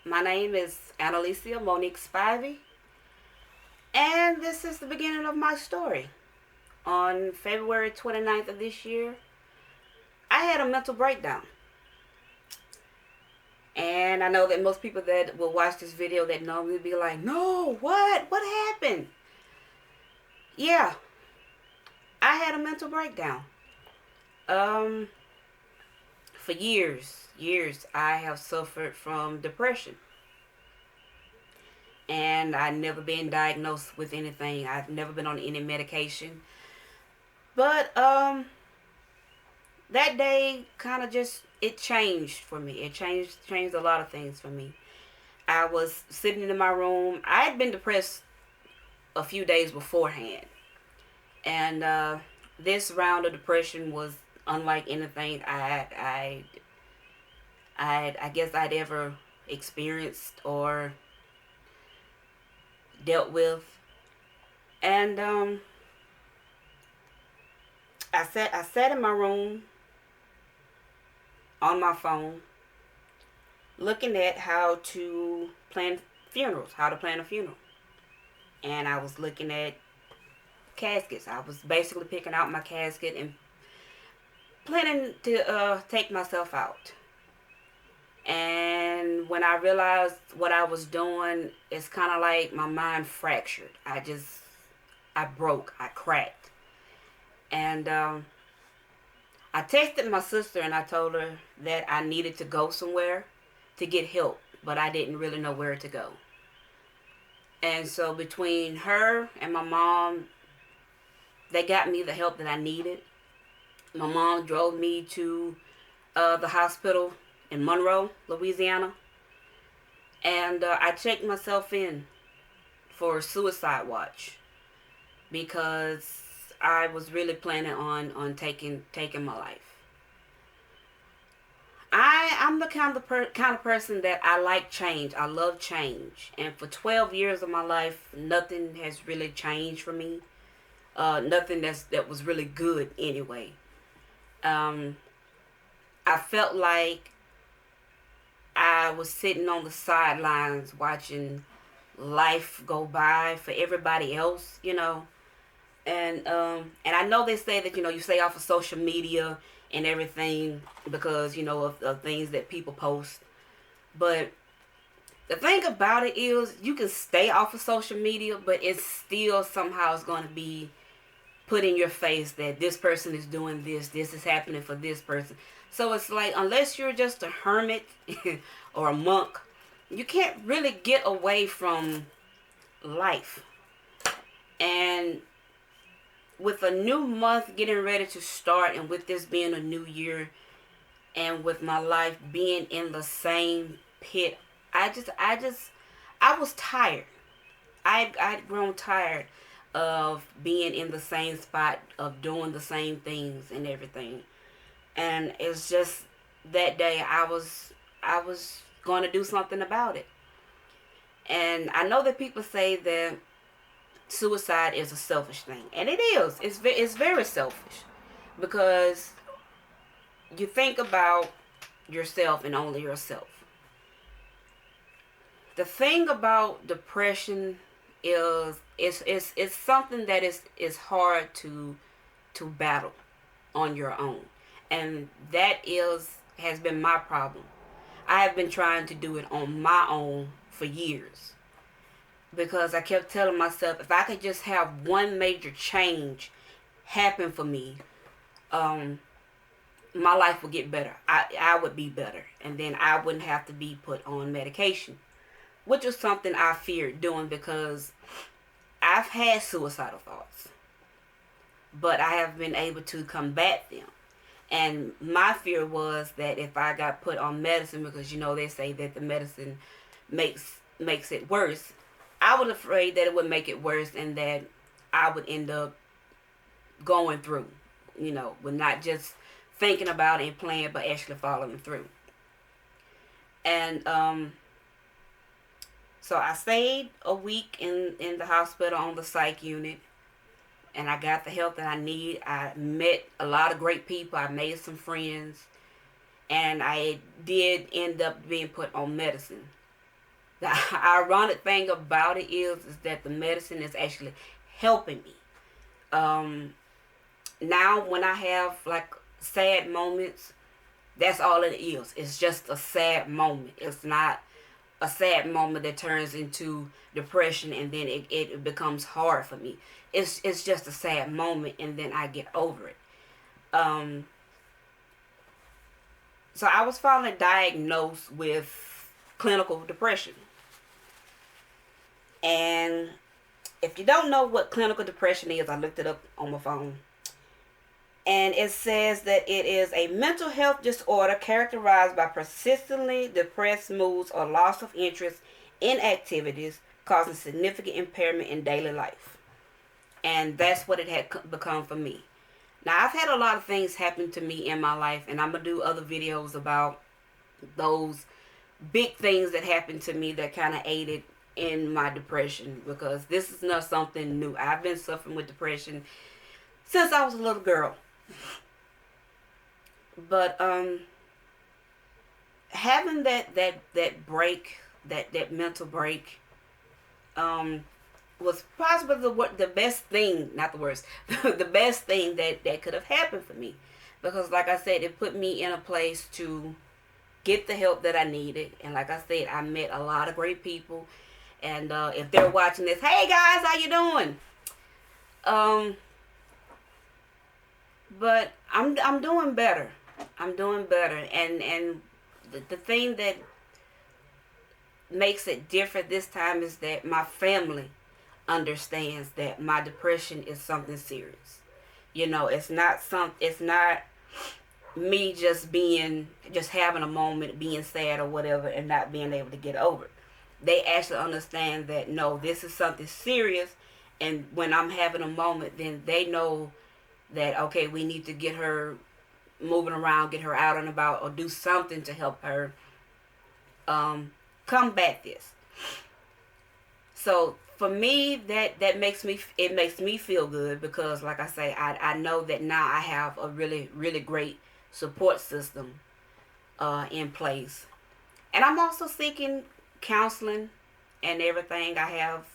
My name is Annalicia Monique Spivey, and this is the beginning of my story. On February 29th of this year, I had a mental breakdown. And I know that most people that will watch this video that know me be like, no, what? What happened? Yeah, I had a mental breakdown. Um, for years, I have suffered from depression. And I've never been diagnosed with anything. I've never been on any medication. But that day kind of just it changed for me. It changed a lot of things for me. I was sitting in my room. I had been depressed a few days beforehand, and this round of depression was unlike anything I guess I'd ever experienced or dealt with. And I sat in my room on my phone looking at how to plan how to plan a funeral. And I was looking at caskets. I was basically picking out my casket and planning to take myself out. And when I realized what I was doing, it's kind of like my mind fractured. I broke. I cracked. And I texted my sister and I told her that I needed to go somewhere to get help, but I didn't really know where to go. And so between her and my mom, they got me the help that I needed. My mom drove me to the hospital in Monroe, Louisiana. And I checked myself in for a suicide watch because I was really planning on taking my life. I'm the kind of person that I like change. I love change. And for 12 years of my life, nothing has really changed for me. Nothing that was really good anyway. I felt like I was sitting on the sidelines watching life go by for everybody else, And I know they say that, you stay off of social media and everything because, of things that people post. But the thing about it is you can stay off of social media, but it's still somehow is going to be put in your face that this person is doing this is happening for this person. So it's like, unless you're just a hermit or a monk, you can't really get away from life. And with a new month getting ready to start, and with this being a new year, and with my life being in the same pit, I was tired. I'd grown tired of being in the same spot, of doing the same things and everything. And it's just that day I was going to do something about it. And I know that people say that suicide is a selfish thing, and it is. It's very selfish because you think about yourself and only yourself. The thing about depression is it's something that is hard to battle on your own, and that has been my problem. I have been trying to do it on my own for years because I kept telling myself if I could just have one major change happen for me, my life would get better. I would be better, and then I wouldn't have to be put on medication, which was something I feared doing because I've had suicidal thoughts, but I have been able to combat them. And my fear was that if I got put on medicine, because they say that the medicine makes it worse, I was afraid that it would make it worse and that I would end up going through, with not just thinking about it and playing, but actually following through. And so I stayed a week in the hospital on the psych unit. And I got the help that I need. I met a lot of great people. I made some friends. And I did end up being put on medicine. The ironic thing about it is that the medicine is actually helping me. Now when I have like sad moments, that's all it is. It's just a sad moment. It's not a sad moment that turns into depression and then it becomes hard for me. It's just a sad moment and then I get over it. Um, so I was finally diagnosed with clinical depression. And if you don't know what clinical depression is, I looked it up on my phone. And it says that it is a mental health disorder characterized by persistently depressed moods or loss of interest in activities, causing significant impairment in daily life. And that's what it had become for me. Now, I've had a lot of things happen to me in my life, and I'm going to do other videos about those big things that happened to me that kind of aided in my depression, because this is not something new. I've been suffering with depression since I was a little girl. But having that break, that mental break, was possibly the best thing, not the worst, the best thing that could have happened for me, because like I said, it put me in a place to get the help that I needed. And like I said, I met a lot of great people. And if they're watching this, hey guys, how you doing? But I'm doing better. I'm doing better. And the thing that makes it different this time is that my family understands that my depression is something serious. You know, it's not me just having a moment, being sad or whatever, and not being able to get over it. They actually understand that, no, this is something serious. And when I'm having a moment, then they know that, okay, we need to get her moving around, get her out and about, or do something to help her combat this. So for me, that makes me feel good, because like I say, I know that now I have a really, really great support system in place. And I'm also seeking counseling and everything. I have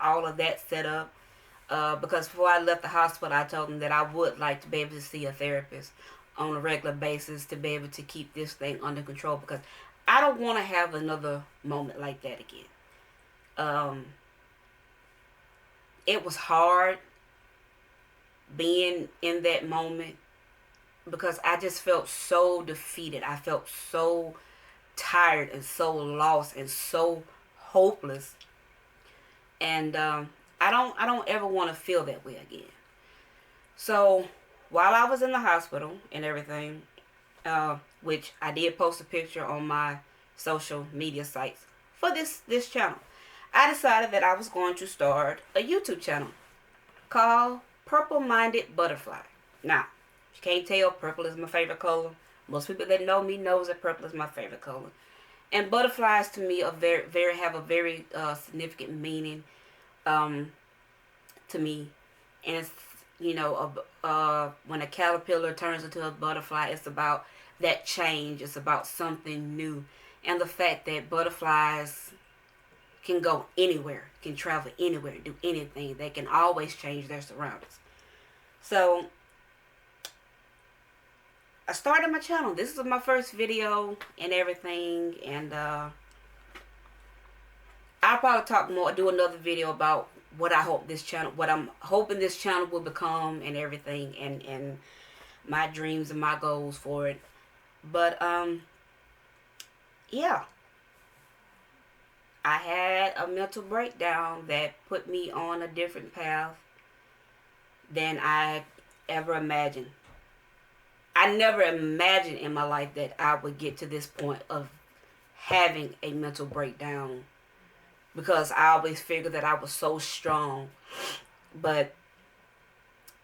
all of that set up, because before I left the hospital, I told them that I would like to be able to see a therapist on a regular basis to be able to keep this thing under control, because I don't want to have another moment like that again. It was hard being in that moment, because I just felt so defeated. I felt so tired and so lost and so hopeless. And I don't ever want to feel that way again. So while I was in the hospital and everything, which I did post a picture on my social media sites for this channel, I decided that I was going to start a YouTube channel called Purple Minded Butterfly. Now, if you can't tell, purple is my favorite color. Most people that know me knows that purple is my favorite color. And butterflies to me are have a very significant meaning to me. And it's, you know, when a caterpillar turns into a butterfly, it's about that change. It's about something new. And the fact that butterflies can go anywhere, can travel anywhere, do anything. They can always change their surroundings. So I started my channel. This is my first video and everything, and I'll probably do another video about what I'm hoping this channel will become and everything, and my dreams and my goals for it. But yeah, I had a mental breakdown that put me on a different path than I ever imagined. I never imagined in my life that I would get to this point of having a mental breakdown, because I always figured that I was so strong. But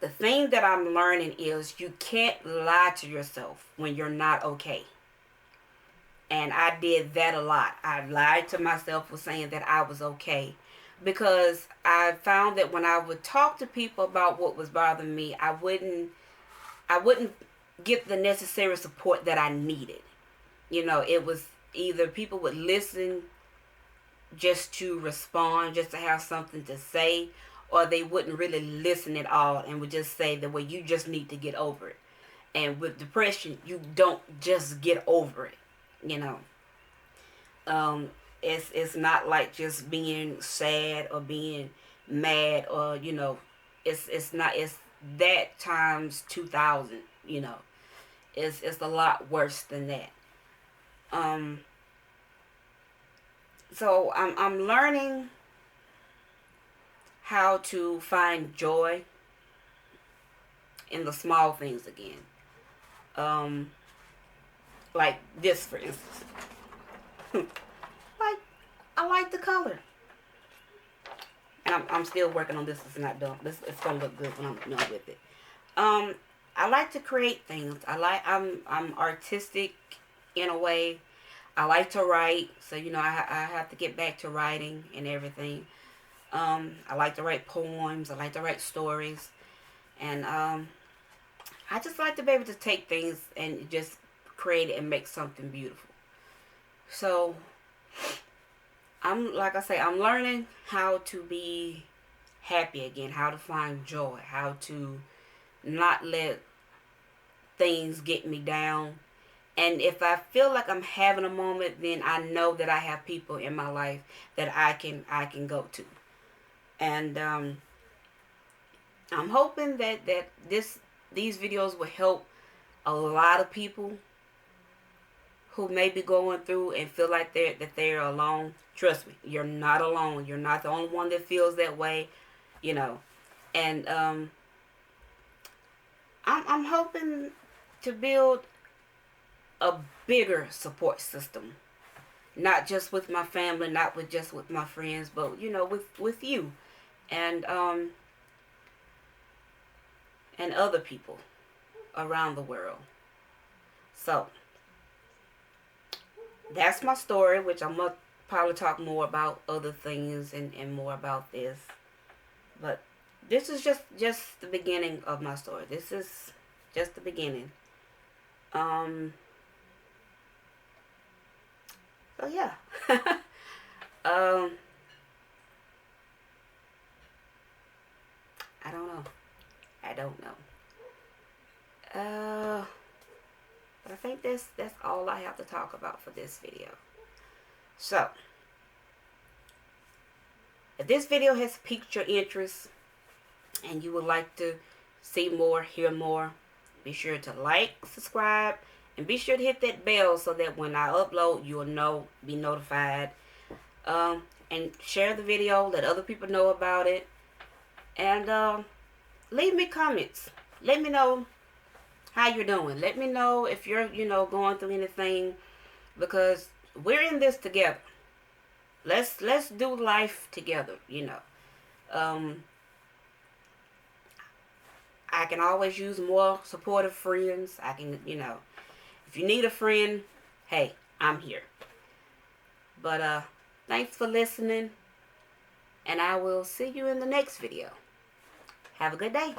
the thing that I'm learning is you can't lie to yourself when you're not okay. And I did that a lot. I lied to myself for saying that I was okay, because I found that when I would talk to people about what was bothering me, I wouldn't get the necessary support that I needed. You know, it was either people would listen just to respond, just to have something to say, or they wouldn't really listen at all and would just say that, well, you just need to get over it. And with depression, you don't just get over it, you know. It's not like just being sad or being mad, or you know, it's not, it's that times 2,000, you know. It's a lot worse than that. Um, so I'm learning how to find joy in the small things again. Um, like this, for instance. Like, I like the color. And I'm still working on this. It's not done. It's gonna look good when I'm done with it. I like to create things. I'm artistic in a way. I like to write, so you know I have to get back to writing and everything. I like to write poems. I like to write stories, and I just like to be able to take things and just create it and make something beautiful. So like I say, I'm learning how to be happy again, how to find joy, how to not let things get me down. And if I feel like I'm having a moment, then I know that I have people in my life that I can go to. And I'm hoping that these videos will help a lot of people who may be going through and feel like they're alone. Trust me, you're not alone. You're not the only one that feels that way, you know. And I'm hoping to build a bigger support system, not just with my family, not just with my friends, but you know, with you and other people around the world. So that's my story, which I'm gonna probably talk more about other things and more about this. But this is just the beginning of my story. This is just the beginning. So yeah. I don't know. But I think that's all I have to talk about for this video. So, if this video has piqued your interest and you would like to see more, hear more, be sure to like, subscribe, and be sure to hit that bell so that when I upload, you will be notified. And share the video, let other people know about it. And leave me comments. Let me know how you're doing. Let me know if you're, going through anything, because we're in this together. Let's do life together, I can always use more supportive friends. I can, if you need a friend, hey, I'm here. But thanks for listening, and I will see you in the next video. Have a good day.